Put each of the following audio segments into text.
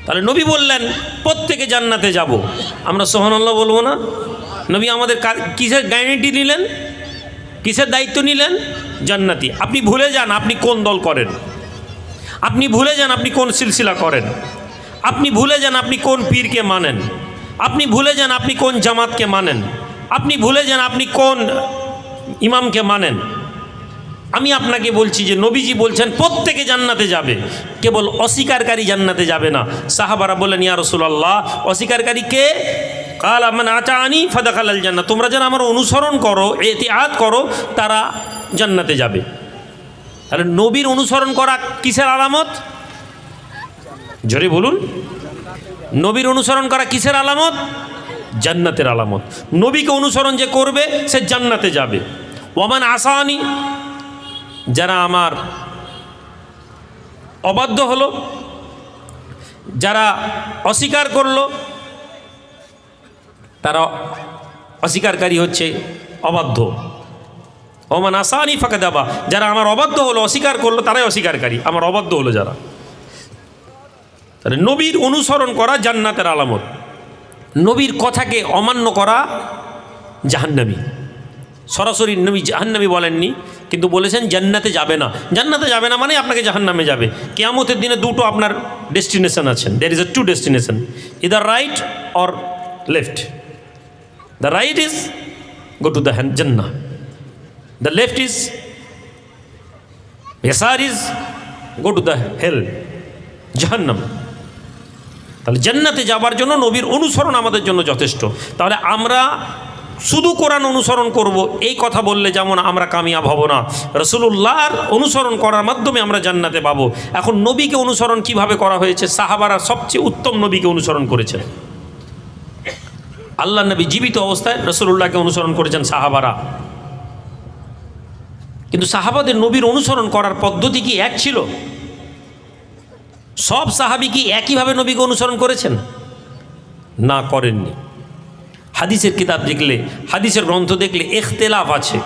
তাহলে নবী বললেন প্রত্যেকে জান্নাতে যাব, আমরা সুবহানাল্লাহ বলবো না? নবী আমাদের কিসের গ্যারান্টি নিলেন, কিসের দায়িত্ব নিলেন? জান্নাতি। আপনি ভুলে যান আপনি কোন দল করেন, আপনি ভুলে যান আপনি কোন সিলসিলা করেন, আপনি ভুলে যান আপনি কোন পীরকে মানেন, আপনি ভুলে যান আপনি কোন জামাতকে মানেন, আপনি ভুলে যান আপনি কোন ইমামকে মানেন। আমি আপনাকে বলছি যে নবীজি বলছেন প্রত্যেকে জান্নাতে যাবে, কেবল অস্বীকারী জান্নাতে যাবে না। সাহাবারা বললেন ইয়া রাসূলুল্লাহ, অস্বীকারী কে? কাল মান আতাআনি ফাদাখালাল জান্নাহ, তোমরা যারা আমার অনুসরণ করো, ইতিআত করো, তারা জান্নাতে যাবে। তাহলে নবীর অনুসরণ করা কিসের আলামত? জোরে বলুন। নবীর অনুসরণ করা কিসের আলামত? জান্নাতের আলামত। নবীকে অনুসরণ যে করবে সে জান্নাতে যাবে। ওয়ামান আসানি, যারা আমার অবাধ্য হলো, যারা অস্বীকার করলো, তারা অস্বীকারী হচ্ছে অবাধ্য। ওমান আসানি ফাকাদাবা, যারা আমার অবাধ্য হলো, অস্বীকার করলো, তারাই অস্বীকারী, আমার অবাধ্য হলো যারা। তাহলে নবীর অনুসরণ করা জান্নাতের আলামত। নবীর কথাকে অমান্য করা জাহান্নামী। সরাসরি নবী জাহান্নামী বলেননি, কিন্তু বলেছেন জান্নাতে যাবে না। জান্নাতে যাবে না মানে আপনাকে জাহান্নামে যাবে। কিয়ামতের দিনে দুটো আপনার ডেস্টিনেশন আছেন। There is a two destination, either right or left. The right is go to the জান্নাহ, দ্য লেফট ইজ ইয়াসার is go to the hell, জাহান্নাম। তাহলে জান্নাতে যাবার জন্য নবীর অনুসরণ আমাদের জন্য যথেষ্ট। তাহলে আমরা শুধু কোরআন অনুসরণ করব এই কথা বললে যেমন আমরা কামিয়াব হব না। রাসূলুল্লাহর অনুসরণ করার মাধ্যমে আমরা জান্নাতে পাবো। এখন নবীকে অনুসরণ কিভাবে করা হয়েছে? সাহাবারা সবচেয়ে উত্তম নবীকে অনুসরণ করেছেন। আল্লাহ নবী জীবিত অবস্থায় রাসূলুল্লাহকে অনুসরণ করেছেন সাহাবারা। কিন্তু সাহাবাদের নবীর অনুসরণ করার পদ্ধতি কি এক ছিল? সব সাহাবী কি একইভাবে নবীকে অনুসরণ করেছেন? না, করেননি। হাদিসের কিতাব দেখলে, হাদিসের গ্রন্থ দেখলে ইখতিলাফ আছে।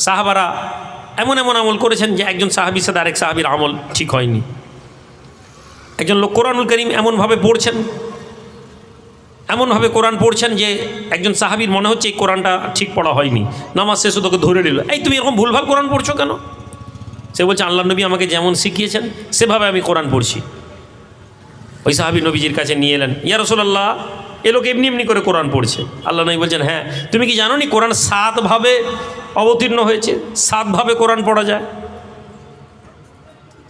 সাহাবারা এমন এমন আমল করেছেন যে একজন সাহাবীর সাথে আরেক সাহাবীর আমল ঠিক হয়নি। একজন লোক কোরআনুল কারীম এমনভাবে পড়ছেন, এমনভাবে কোরআন পড়ছেন যে একজন সাহাবীর মনে হচ্ছে এই কোরআনটা ঠিক পড়া হয়নি। নামাজ শেষে তোকে ধরে নিল, এই তুমি এরকম ভুলভাল কোরআন পড়ছো কেন? সে বলছে আল্লাহ নবী আমাকে যেমন শিখিয়েছেন সেভাবে আমি কোরআন পড়ছি। ওই সাহাবী নবীজির কাছে নিয়ে এলেন, ইয়া রাসূলুল্লাহ, এ লোক এমনি এমনি করে কোরআন পড়ছে। আল্লাহ নবী বলছেন, হ্যাঁ, তুমি কি জানো নি কোরআন 7 ভাবে অবতীর্ণ হয়েছে, 7 ভাবে কোরআন পড়া যায়।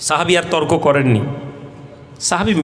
সাহাবী আর তর্ক করেননি। সাহাবী